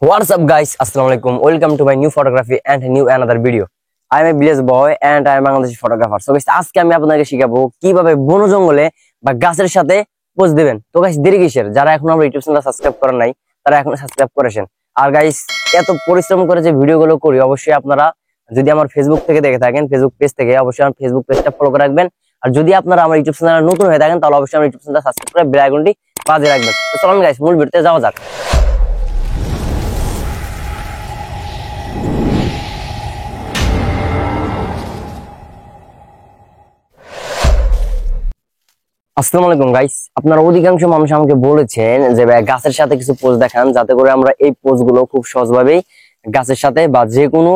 What's up guys, Assalamualaikum. Welcome to my new photography and new another video. I am a village boy and I am Bangladeshi photographer. So guys, আজকে আমি আপনাদেরকে শিখাবো কিভাবে বন জঙ্গলে বা গাছের সাথে পোজ দিবেন। তো গাইস দেরি কিসের? যারা এখন আমার ইউটিউব চ্যানেল সাবস্ক্রাইব করেন নাই তারা এখন সাবস্ক্রাইব করেছেন। আর গাইস এত পরিশ্রম করে যে ভিডিওগুলো করি অবশ্যই আপনারা যদি আমার ফেসবুক থেকে দেখে থাকেন, ফেসবুক পেজ থেকে অবশ্যই আমার ফেসবুক পেজটা ফলো করে রাখবেন। আর যদি আপনারা আমার ইউটিউব চ্যানেলে নতুন হয়ে থাকেন তাহলে অবশ্যই আমার ইউটিউব চ্যানেলটা সাবস্ক্রাইব করে বেল আইকনটি বাজিয়ে রাখবেন। তো চলুন গাইস মূল ভিডিওতে যাওয়া যাক। আসসালামু আলাইকুম গাইস, আপনারা অধিকাংশ মানুষ আমাকে বলেছেন যে ভাই গাছের সাথে কিছু পোজ দেখান যাতে করে আমরা এই পোজ গুলো খুব সহজভাবেই গাছের সাথে বা যে কোনো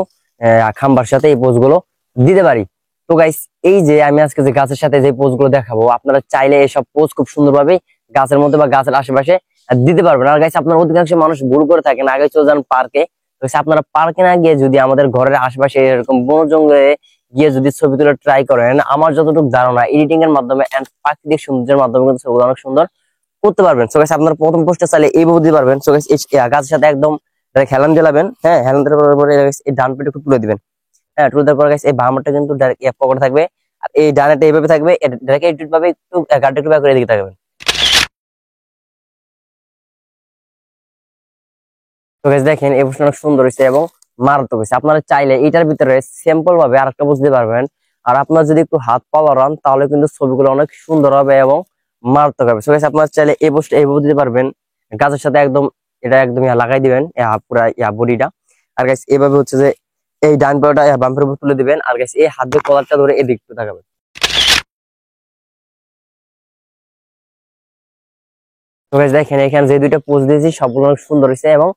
খাম্বার সাথে এই পোজ গুলো দিতে পারি। তো গাইস এই যে আমি আজকে যে গাছের সাথে যে পোজ গুলো দেখাবো আপনারা চাইলে এইসব পোজ খুব সুন্দরভাবে গাছের মধ্যে বা গাছের আশেপাশে দিতে পারবেন। আর গাইস আপনারা অধিকাংশ মানুষ ভুল করে থাকেন, আগে চলে যান পার্কে। তো আপনারা পার্কে না গিয়ে যদি আমাদের ঘরের আশেপাশে এরকম বন জঙ্গলে গিয়ে যদি ছবি তোলা ট্রাই করেন, আমার যতটুকু ধারণা এডিটিং এর মাধ্যমে এন্ড প্রাকৃতিক সৌন্দর্যের মাধ্যমে কিন্তু ছবিগুলো অনেক সুন্দর করতে পারবেন। সো গাইস আপনারা প্রথম পোস্টটা চাইলে এইভাবে দিতে পারবেন। সো গাইস গাছের সাথে একদম হেলান দিলাবেন, হ্যাঁ হেলান দেওয়ার পরে এই ডান পেটে একটু তুলে দিবেন। হ্যাঁ তুলে দেওয়ার পর গাইস এই বামটা কিন্তু পকেটে থাকবে আর এই ডানাটা এইভাবে থাকবে, এটাকে একটু ভাবে একটু গাড়িটা একটু ব্যাক করে দিকে থাকবেন। তো গাইস দেখেন এই পোস্টটা অনেক সুন্দর হয়েছে এবং মারাত্মক হয়েছে। আপনারা চাইলে এটার ভিতরে সিম্পল ভাবে আরেকটা বুঝতে পারবেন। আর আপনার যদি একটু হাত পা বাড়ান তাহলে কিন্তু ছবিগুলো অনেক সুন্দর হবে এবং মারাত্মক হবে। সো গাইস আপনারা চাইলে এই পোস্ট এইভাবে দিতে পারবেন, গাছের সাথে একদম এটা একদম লাগাই দিবেন পুরা বডিটা। আর গাইস এইভাবে হচ্ছে যে এই ডান পাটা বাম পায়ের উপর তুলে দিবেন। আর গাইস এই হাত দিয়ে কলারটা ধরে এদিক তাকাবেন। তো গাইস দেখেন এখানে যে দুইটা পোজ দিয়েছি সবগুলো অনেক সুন্দর হয়েছে এবং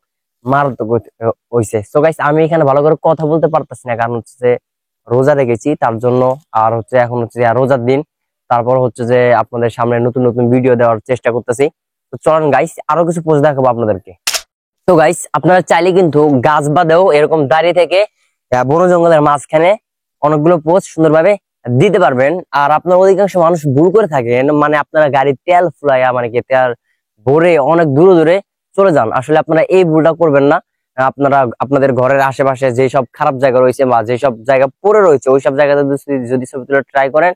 মারাত্মক হয়েছে। তো গাইস আমি এখানে ভালো করে কথা বলতে পারতেছি না, কারণ হচ্ছে যে রোজা রেখেছি তার জন্য। আর হচ্ছে এখন হচ্ছে রোজার দিন, তারপর হচ্ছে যে আপনাদের সামনে নতুন নতুন ভিডিও দেওয়ার চেষ্টা করতেছি। তো চলেন গাইস আরো কিছু পোজ দেখাবো আপনাদেরকে। তো গাইস আপনারা চাইলে কিন্তু গাছ বাদেও এরকম দাঁড়িয়ে থেকে বন জঙ্গলের মাঝখানে অনেকগুলো পোজ সুন্দরভাবে দিতে পারবেন। আর আপনার অধিকাংশ মানুষ ভুল করে থাকেন, মানে আপনারা গাড়ির তেল ফুলাইয়া মানে কি তেল ভরে অনেক দূরে দূরে চলে যান। আসলে আপনারা এই ভুলটা করবেন না। আপনারা আপনাদের ঘরের আশেপাশে যেসব খারাপ জায়গা রয়েছে বা যেসব জায়গা পড়ে রয়েছে ওইসব জায়গাতে যদি ছবি তুলে ট্রাই করেন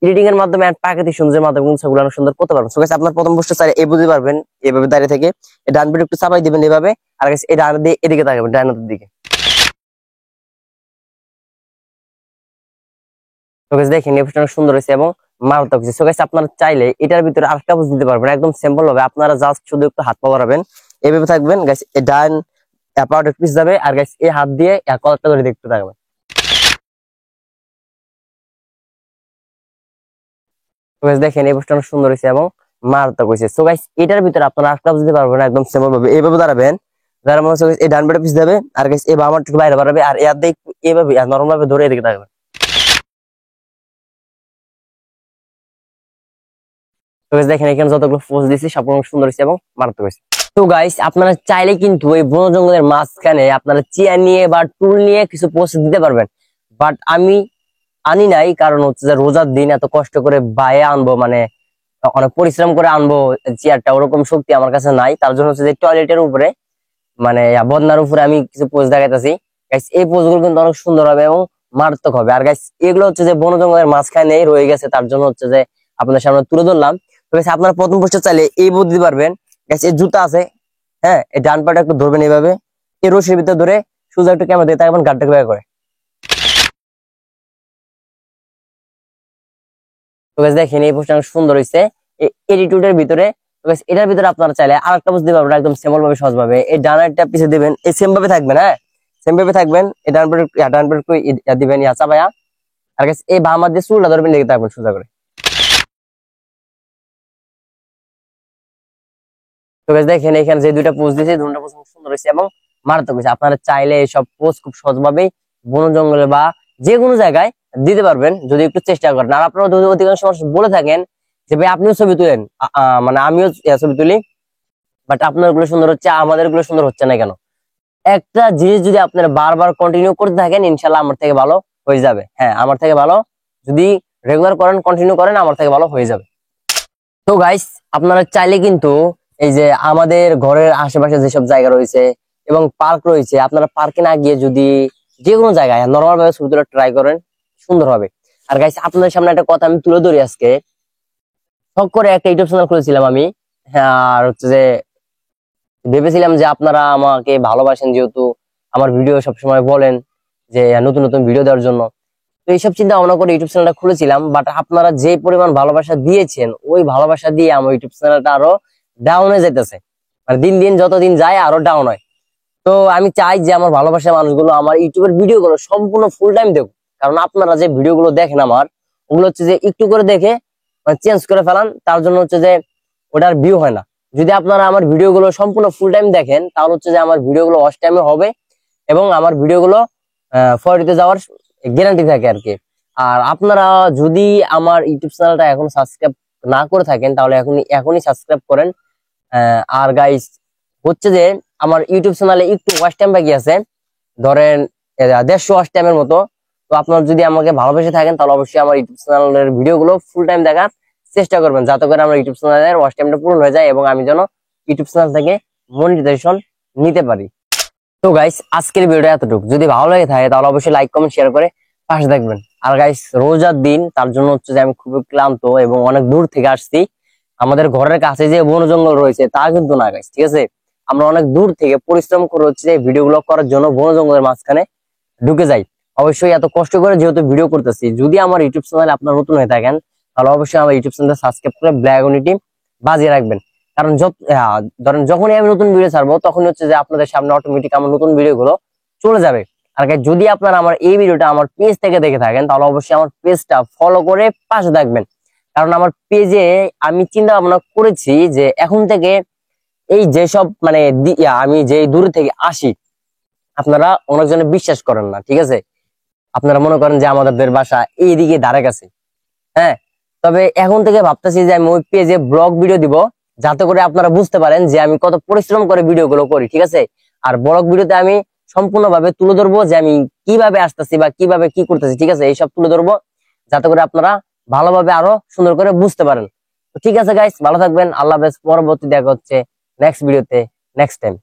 এডিটিং এর মাধ্যমে আর প্রাকৃতিক সৌন্দর্যের মাধ্যমে কিন্তু ছবিগুলো অনেক সুন্দর করতে পারবেন। সো গাইস আপনার প্রথম পোস্টটা চাইলে এই বুঝতে পারবেন, এভাবে দাঁড়িয়ে থেকে এই ডান পিঠে একটু চাপাই দিবেন এভাবে। আর গাইস এই ডান দিয়ে এদিকে তাকাবেন, ডান হাতের দিকে। তো গাইস দেখেন এই পোস্টটা অনেক সুন্দর হয়েছে এবং মারাত্মক হয়েছে। সো গাইস আপনারা চাইলে এটার ভিতরে আরেকটা পোজ দিতে পারবেন একদম সিম্পল ভাবে। আপনারা জাস্ট শুধু একটু হাত পা বাড়াবেন, এভাবে থাকবেন গাইস, এই ডান পাউডার পিস যাবে। আর গাইস এই হাত দিয়ে কলারটা ধরে দেখতে থাকবেন। তো গাইস দেখেন এই পোস্টটা অনেক সুন্দর হয়েছে এবং মারাত্মক হয়েছে। সো গাইস এটার ভিতরে আপনারা আরেকটা পোজ দিতে পারবেন একদম সিম্পল ভাবে, এইভাবে দাঁড়াবেন। যারা মনে হচ্ছে এই ডান পাউডার পিস যাবে আর গাইস এই বামাটা একটু বাইরে বাড়াবে আর এর দিয়ে এইভাবে নরম ভাবে ধরে এদিকে থাকবেন। তো গাইস দেখেন এখানে যতগুলো পোজ দিয়েছি সবগুলো সুন্দর হয়েছে এবং মারাত্মক হয়েছে। তো গাইস আপনারা চাইলে কিন্তু এই বন জঙ্গলের মাঝখানে আপনারা চেয়ার নিয়ে বা টুল নিয়ে কিছু পোজ দিতে পারবেন। বাট আমি আনি নাই, কারণ হচ্ছে যে রোজার দিন এত কষ্ট করে বাইরে আনবো, মানে অনেক পরিশ্রম করে আনবো চেয়ারটা, ওরকম শক্তি আমার কাছে নাই। তার জন্য হচ্ছে যে টয়লেটের উপরে মানে বদনার উপরে আমি কিছু পোজ দেখাইতেছি। গাইস এই পোজ গুলো কিন্তু অনেক সুন্দর হবে এবং মারাত্মক হবে। আর গাইস এগুলো হচ্ছে যে বন জঙ্গলের মাঝখানে রয়ে গেছে, তার জন্য হচ্ছে যে আপনাদের সামনে তুলে ধরলাম। তো গাইস আপনারা প্রথম পোস্টে চাইলে এই বোধ দিতে পারবেন। গাইস এই জুতা আছে, হ্যাঁ এই ডান পাটা একটু ধরবেন এইভাবে, এই রশির ভিতরে ধরে সোজা একটু ক্যামেরা দিয়ে তাকাবেন, গাড়টাকে বের করে। তো গাইস দেখেন এই পোস্টটা অনেক সুন্দর হয়েছে এডিটিউডের ভিতরে। তো গাইস এটার ভিতরে আপনারা চাইলে আরেকটা বুঝতে পারবেন একদম সিম্পল ভাবে সহজ ভাবে, এই ডানারটা পিছে দিবেন, এই সেম ভাবে থাকবেন, হ্যাঁ সেম ভাবে থাকবেন। এই ডান পাশে দিবেন চাপায়া। আর গাইস এই বাম হাত দিয়ে চুলটা ধরবেন, লেগে থাকবেন সোজা করে। তো গাইস দেখেন এখানে যে দুইটা পোজ দিয়েছে দুটো পোজ খুব সুন্দর হয়েছে এবং মারাত্মক হয়েছে। আপনারা চাইলে এইসব পোজ খুব সহজভাবেই বন জঙ্গলে বা যে কোনো জায়গায় দিতে পারবেন যদি একটু চেষ্টা করেন। আর আপনারা যদি অধিকাংশ মানুষ বলে থাকেন যে ভাই আপনিও ছবি তুলেন, মানে আমিও ছবি তুলি, বাট আপনার গুলো সুন্দর হচ্ছে আমাদের গুলো সুন্দর হচ্ছে না কেন? একটা জিনিস যদি আপনারা বারবার কন্টিনিউ করতে থাকেন ইনশাল্লাহ আমার থেকে ভালো হয়ে যাবে। হ্যাঁ আমার থেকে ভালো যদি রেগুলার করেন, কন্টিনিউ করেন, আমার থেকে ভালো হয়ে যাবে। তো গাইস আপনারা চাইলে কিন্তু এই যে আমাদের ঘরের আশেপাশে যেসব জায়গা রয়েছে এবং পার্ক রয়েছে। আপনারা পার্কে না গিয়ে যদি যে কোনো জায়গায় নর্মাল ভাবে ছবি তোলা ট্রাই করেন, সুন্দর হবে। আর গাইস আপনাদের সামনে একটা কথা আমি তুলে ধরি আজকে। শখ করে একটা ইউটিউব চ্যানেল খুলেছিলাম আমি। হ্যাঁ, আর হচ্ছে যে ভেবেছিলাম যে আপনারা আমাকে ভালোবাসেন, যেহেতু আমার ভিডিও সবসময় বলেন যে নতুন নতুন ভিডিও দেওয়ার জন্য, তো এইসব চিন্তা ভাবনা করে ইউটিউব চ্যানেলটা খুলেছিলাম। বাট আপনারা যে পরিমাণ ভালোবাসা দিয়েছেন, ওই ভালোবাসা দিয়ে আমার ইউটিউব চ্যানেলটা আরো ডাউনে যেতেছে, মানে দিন দিন যতদিন যায় আরো ডাউন হয়। তো আমি চাই যে আমার ভালোবাসার মানুষগুলো আমার ইউটিউবের ভিডিও গুলো সম্পূর্ণ ফুল টাইম দেখুক। কারণ আপনারা যে ভিডিও গুলো দেখেন আমার, ওগুলো হচ্ছে যে একটু করে দেখে চেঞ্জ করে ফেলান, তার জন্য হচ্ছে যে ওটার ভিউ হয় না। যদি আপনারা আমার ভিডিও গুলো সম্পূর্ণ ফুল টাইম দেখেন, তাহলে হচ্ছে যে আমার ভিডিও গুলো ওয়াচ টাইমে হবে এবং আমার ভিডিও গুলো ফরিতে যাওয়ার গ্যারান্টি থাকে আর কি। আর আপনারা যদি আমার ইউটিউব চ্যানেলটা এখন সাবস্ক্রাইব না করে থাকেন, তাহলে এখনই সাবস্ক্রাইব করেন। আর গাইস হচ্ছে যে আমার ইউটিউব চ্যানেলে একটু ওয়াচ টাইম বাকি আছে, ধরেন 150 ওয়াচ টাইমের মতো। তো আপনারা যদি আমাকে ভালোবেসে থাকেন, তাহলে অবশ্যই আমার ইউটিউব চ্যানেলের ভিডিও গুলো ফুল টাইম দেখার চেষ্টা করবেন, যাতে করে আমার ইউটিউব চ্যানেলের ওয়াচ টাইমটা পূরণ হয়ে যায় এবং আমি যেন ইউটিউব চ্যানেল থেকে মনিটাইজেশন নিতে পারি। তো গাইস আজকের ভিডিওটা এতটুকু। যদি ভালো লাগে থাকে তাহলে অবশ্যই লাইক কমেন্ট শেয়ার করে পাশে থাকবেন। আর গাইস রোজার দিন, তার জন্য হচ্ছে যে আমি খুবই ক্লান্ত এবং অনেক দূর থেকে আসছি। আমাদের ঘরের কাছে যে বন জঙ্গল রয়েছে তা কিন্তু না গাইস, ঠিক আছে। আমরা অনেক দূর থেকে পরিশ্রম করে হচ্ছে যে ভিডিও গুলো করার জন্য বন জঙ্গলের মাঝখানে ঢুকে যাই। অবশ্যই এত কষ্ট করে যেহেতু ভিডিও করতেছি, যদি আমার ইউটিউব চ্যানেল আপনার নতুন হয়ে থাকেন, তাহলে অবশ্যই আমার ইউটিউব চ্যানেল সাবস্ক্রাইব করে বেল আইকনটি বাজিয়ে রাখবেন। কারণ ধরেন যখনই আমি নতুন ভিডিও ছাড়বো, তখনই হচ্ছে যে আপনাদের সামনে অটোমেটিক আমার নতুন ভিডিও গুলো চলে যাবে। আর guys, যদি আপনারা আমার এই ভিডিওটা আমার পেজ থেকে দেখে থাকেন, তাহলে অবশ্যই আমার পেজটা ফলো করে পাশে থাকবেন। কারণ আমার পেজে আমি চিন্তা ভাবনা করেছি যে এখন থেকে এই যেসব মানে আমি যে দূর থেকে আসি, আপনারা অনেকজনে বিশ্বাস করেন না, ঠিক আছে। আপনারা মনে করেন যে আমাদের বাসা এইদিকে ধারে কাছে। হ্যাঁ, তবে এখন থেকে ভাবতেছি যে আমি ওই পেজে ব্লগ ভিডিও দিব, যাতে করে আপনারা বুঝতে পারেন যে আমি কত পরিশ্রম করে ভিডিও গুলো করি, ঠিক আছে। আর ব্লগ ভিডিওতে আমি সম্পূর্ণভাবে তুলে ধরবো যে আমি কিভাবে আসতেছি বা কিভাবে কি করতেছি, ঠিক আছে। এইসব তুলে ধরবো যাতে করে আপনারা ভালোভাবে আরো সুন্দর করে বুঝতে পারেন। তো ঠিক আছে গাইস, ভালো থাকবেন, আল্লাহ হাফেজ। পরবর্তী দেখা হচ্ছে নেক্সট ভিডিওতে, নেক্সট টাইম।